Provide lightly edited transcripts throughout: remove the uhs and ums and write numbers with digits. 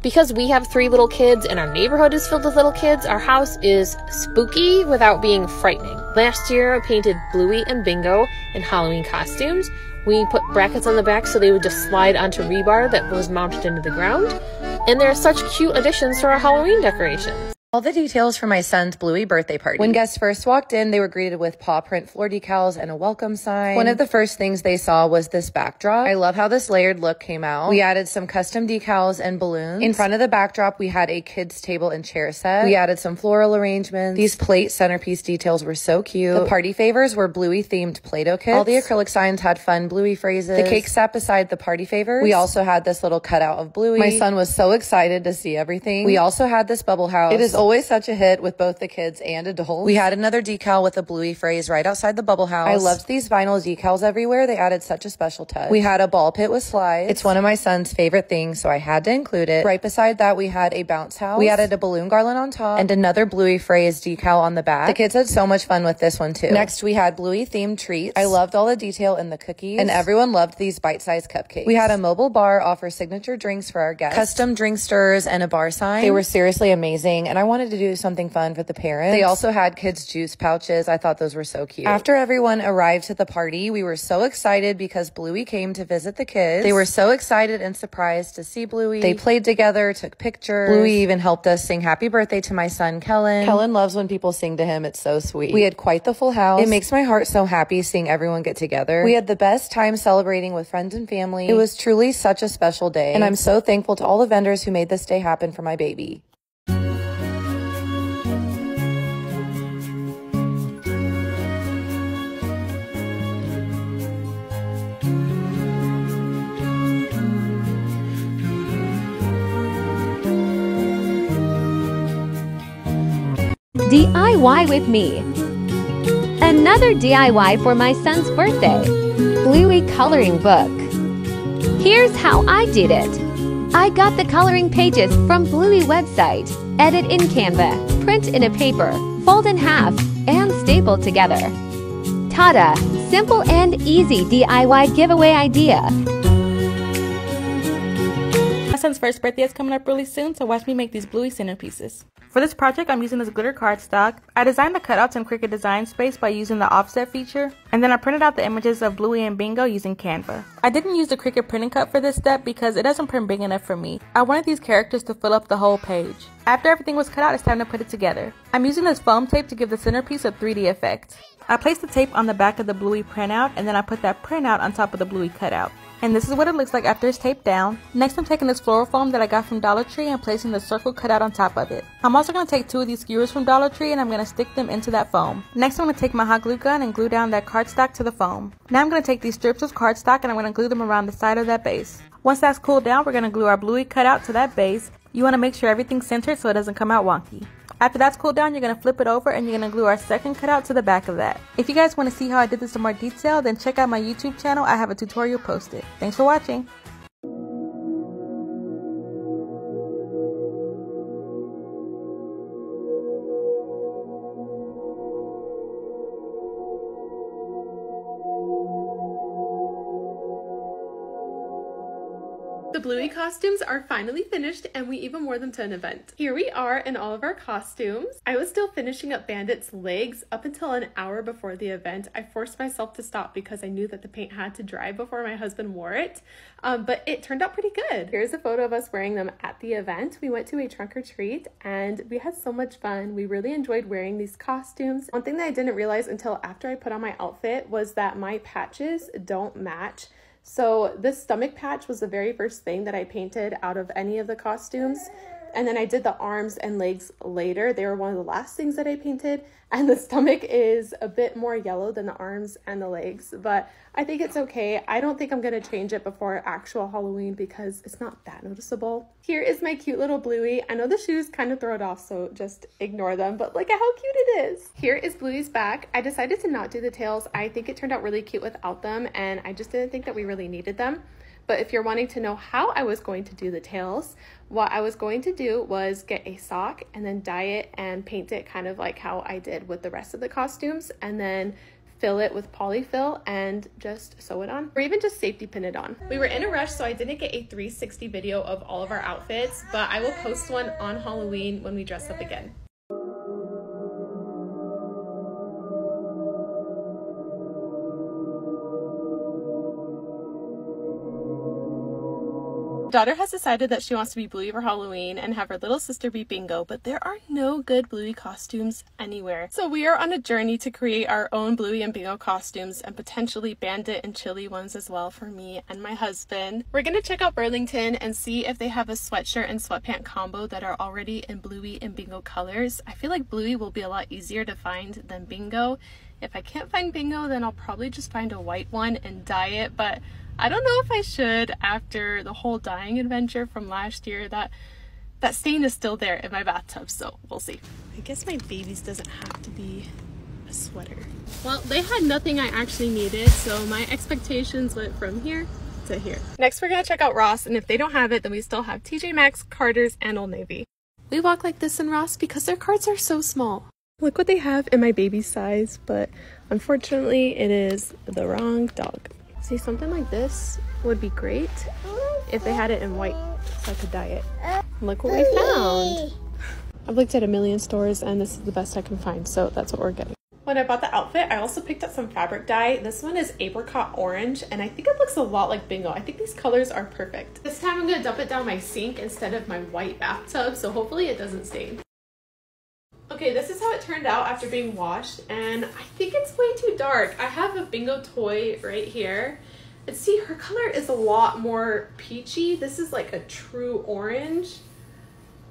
Because we have 3 little kids and our neighborhood is filled with little kids, our house is spooky without being frightening. Last year, I painted Bluey and Bingo in Halloween costumes. We put brackets on the back so they would just slide onto rebar that was mounted into the ground. And they're such cute additions to our Halloween decorations. All the details for my son's Bluey birthday party. When guests first walked in, they were greeted with paw print floor decals and a welcome sign. One of the first things they saw was this backdrop. I love how this layered look came out. We added some custom decals and balloons. In front of the backdrop, we had a kids table and chair set. We added some floral arrangements. These plate centerpiece details were so cute. The party favors were Bluey themed Play-Doh kits. All the acrylic signs had fun Bluey phrases. The cake sat beside the party favors. We also had this little cutout of Bluey. My son was so excited to see everything. We also had this bubble house. It is always such a hit with both the kids and adults. We had another decal with a Bluey phrase right outside the bubble house. I loved these vinyl decals everywhere. They added such a special touch. We had a ball pit with slides. It's one of my son's favorite things, so I had to include it. Right beside that, we had a bounce house. We added a balloon garland on top and another Bluey phrase decal on the back. The kids had so much fun with this one too. Next, we had Bluey themed treats. I loved all the detail in the cookies, and everyone loved these bite-sized cupcakes. We had a mobile bar offer signature drinks for our guests, custom drink stirrers, and a bar sign. They were seriously amazing, and I wanted to do something fun for the parents. They also had kids juice pouches. I thought those were so cute. After everyone arrived to the party, we were so excited because Bluey came to visit the kids. They were so excited and surprised to see Bluey. They played together, took pictures. Bluey even helped us sing happy birthday to my son, Kellen. Kellen loves when people sing to him. It's so sweet. We had quite the full house. It makes my heart so happy seeing everyone get together. We had the best time celebrating with friends and family. It was truly such a special day, and I'm so thankful to all the vendors who made this day happen for my baby. DIY with me. Another DIY for my son's birthday. Bluey coloring book. Here's how I did it. I got the coloring pages from Bluey website, edit in Canva, print in a paper, fold in half, and staple together. Ta-da! Simple and easy DIY giveaway idea. My son's first birthday is coming up really soon, so watch me make these Bluey centerpieces. For this project, I'm using this glitter cardstock. I designed the cutouts in Cricut Design Space by using the offset feature, and then I printed out the images of Bluey and Bingo using Canva. I didn't use the Cricut printing cup for this step because it doesn't print big enough for me. I wanted these characters to fill up the whole page. After everything was cut out, it's time to put it together. I'm using this foam tape to give the centerpiece a 3D effect. I placed the tape on the back of the Bluey printout, and then I put that printout on top of the Bluey cutout. And this is what it looks like after it's taped down. Next, I'm taking this floral foam that I got from Dollar Tree and placing the circle cutout on top of it. I'm also going to take 2 of these skewers from Dollar Tree and I'm going to stick them into that foam. Next, I'm going to take my hot glue gun and glue down that cardstock to the foam. Now I'm going to take these strips of cardstock and I'm going to glue them around the side of that base. Once that's cooled down, we're going to glue our Bluey cutout to that base. You want to make sure everything's centered so it doesn't come out wonky. After that's cooled down, you're going to flip it over and you're going to glue our second cutout to the back of that. If you guys want to see how I did this in more detail, then check out my YouTube channel. I have a tutorial posted. Thanks for watching. The Bluey costumes are finally finished and we even wore them to an event. Here we are in all of our costumes. I was still finishing up Bandit's legs up until an hour before the event. I forced myself to stop because I knew that the paint had to dry before my husband wore it, but it turned out pretty good. Here's a photo of us wearing them at the event. We went to a trunk or treat and we had so much fun. We really enjoyed wearing these costumes. One thing that I didn't realize until after I put on my outfit was that my patches don't match. So this stomach patch was the very first thing that I painted out of any of the costumes. And then I did the arms and legs later. They were one of the last things that I painted. And the stomach is a bit more yellow than the arms and the legs, but I think it's okay. I don't think I'm going to change it before actual Halloween because it's not that noticeable. Here is my cute little Bluey. I know the shoes kind of throw it off, so just ignore them, but look at how cute it is. Here is Bluey's back. I decided to not do the tails. I think it turned out really cute without them, and I just didn't think that we really needed them. But if you're wanting to know how I was going to do the tails, what I was going to do was get a sock and then dye it and paint it kind of like how I did with the rest of the costumes, and then fill it with polyfill and just sew it on, or even just safety pin it on. We were in a rush, so I didn't get a 360 video of all of our outfits, but I will post one on Halloween when we dress up again. Daughter has decided that she wants to be Bluey for Halloween and have her little sister be Bingo, but there are no good Bluey costumes anywhere. So we are on a journey to create our own Bluey and Bingo costumes, and potentially Bandit and Chili ones as well for me and my husband. We're gonna check out Burlington and see if they have a sweatshirt and sweatpant combo that are already in Bluey and Bingo colors. I feel like Bluey will be a lot easier to find than Bingo. If I can't find Bingo, then I'll probably just find a white one and dye it, but I don't know if I should after the whole dyeing adventure from last year. That stain is still there in my bathtub, so we'll see. I guess my babies doesn't have to be a sweater. Well, they had nothing I actually needed, so my expectations went from here to here. Next, we're gonna check out Ross, and if they don't have it, then we still have TJ Maxx, Carter's, and Old Navy. We walk like this in Ross because their carts are so small. Look what they have in my baby size, but unfortunately it is the wrong dog. See, something like this would be great if they had it in white so I could dye it. Look what we found. I've looked at a million stores and this is the best I can find, so that's what we're getting. When I bought the outfit, I also picked up some fabric dye. This one is apricot orange, and I think it looks a lot like Bingo. I think these colors are perfect. This time I'm gonna dump it down my sink instead of my white bathtub, so hopefully it doesn't stain. Okay, this is how it turned out after being washed, and I think it's way too dark. I have a Bingo toy right here, and see, her color is a lot more peachy. This is like a true orange,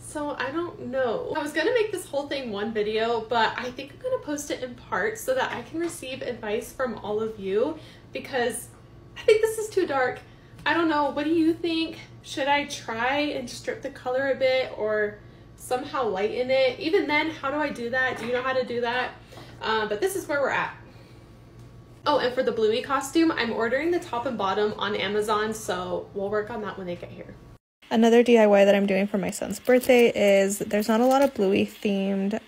so I don't know. I was gonna make this whole thing one video, but I think I'm gonna post it in parts so that I can receive advice from all of you, because I think this is too dark. I don't know, what do you think? Should I try and strip the color a bit, or somehow lighten it? Even then, how do I do that? Do you know how to do that? But this is where we're at. Oh, and for the Bluey costume, I'm ordering the top and bottom on Amazon, so we'll work on that when they get here. Another DIY that I'm doing for my son's birthday is there's not a lot of Bluey themed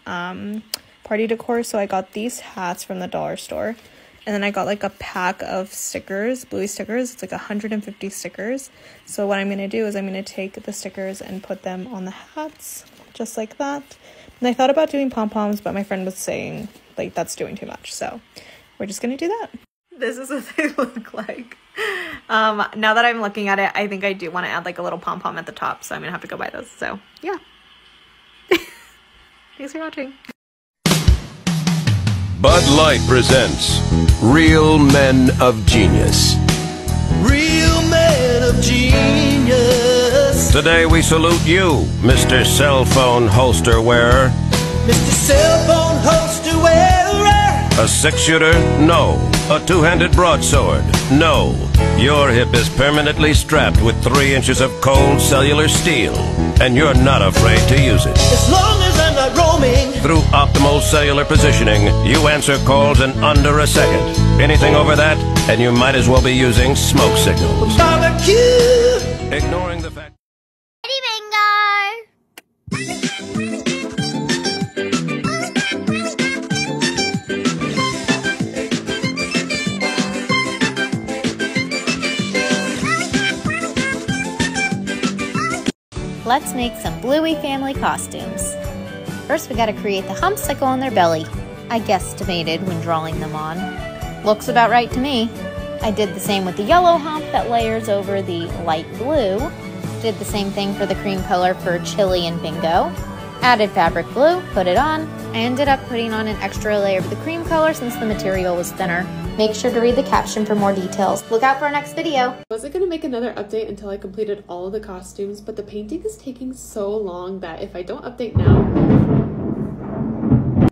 party decor, so I got these hats from the dollar store, and then I got like a pack of stickers, Bluey stickers. It's like 150 stickers. So what I'm going to do is I'm going to take the stickers and put them on the hats, just like that. And I thought about doing pom-poms, but my friend was saying like that's doing too much, so we're just gonna do that. This is what they look like. Now that I'm looking at it, I think I do want to add like a little pom-pom at the top, so I'm gonna have to go buy those. So yeah. Thanks for watching. Bud Light presents Real Men of Genius. Real Men of Genius. Today we salute you, Mr. Cell Phone Holster Wearer. Mr. Cell Phone Holster Wearer. A 6-shooter? No. A 2-handed broadsword? No. Your hip is permanently strapped with 3 inches of cold cellular steel, and you're not afraid to use it. As long as I'm not roaming. Through optimal cellular positioning, you answer calls in under a second. Anything over that, and you might as well be using smoke signals. Barbecue! Ignoring the fact... Ready, Bingo! Let's make some Bluey family costumes. First, we gotta create the humps that go on their belly. I guesstimated when drawing them on. Looks about right to me. I did the same with the yellow hump that layers over the light blue. Did the same thing for the cream color for Chili and Bingo. Added fabric glue, put it on. I ended up putting on an extra layer of the cream color since the material was thinner. Make sure to read the caption for more details. Look out for our next video. I wasn't going to make another update until I completed all of the costumes, but the painting is taking so long that if I don't update now...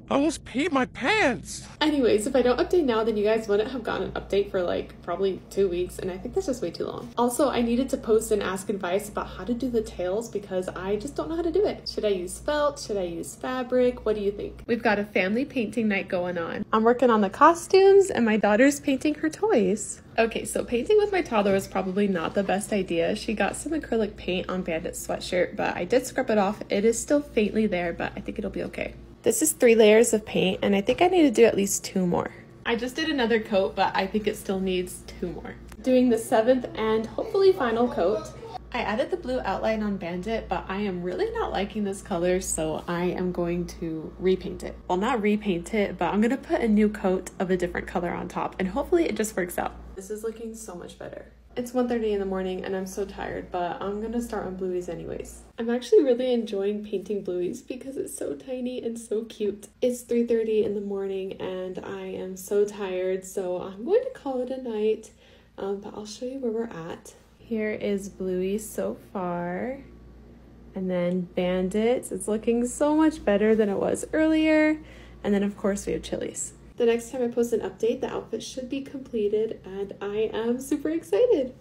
I almost peed my pants! Anyways, if I don't update now, then you guys wouldn't have gotten an update for like probably 2 weeks, and I think that's just way too long. Also, I needed to post and ask advice about how to do the tails because I just don't know how to do it. Should I use felt? Should I use fabric? What do you think? We've got a family painting night going on. I'm working on the costumes and my daughter's painting her toys. Okay, so painting with my toddler was probably not the best idea. She got some acrylic paint on Bandit's sweatshirt, but I did scrub it off. It is still faintly there, but I think it'll be okay. This is 3 layers of paint, and I think I need to do at least 2 more. I just did another coat, but I think it still needs 2 more. Doing the 7th and hopefully final coat. I added the blue outline on Bandit, but I am really not liking this color, so I am going to repaint it. Well, not repaint it, but I'm gonna put a new coat of a different color on top, and hopefully it just works out. This is looking so much better. It's 1:30 in the morning and I'm so tired, but I'm gonna start on Bluey's anyways. I'm actually really enjoying painting Bluey's because it's so tiny and so cute. It's 3:30 in the morning and I am so tired, so I'm going to call it a night, but I'll show you where we're at. Here is Bluey so far, and then Bandit. It's looking so much better than it was earlier, and then of course we have Chili's. The next time I post an update, the outfit should be completed, and I am super excited.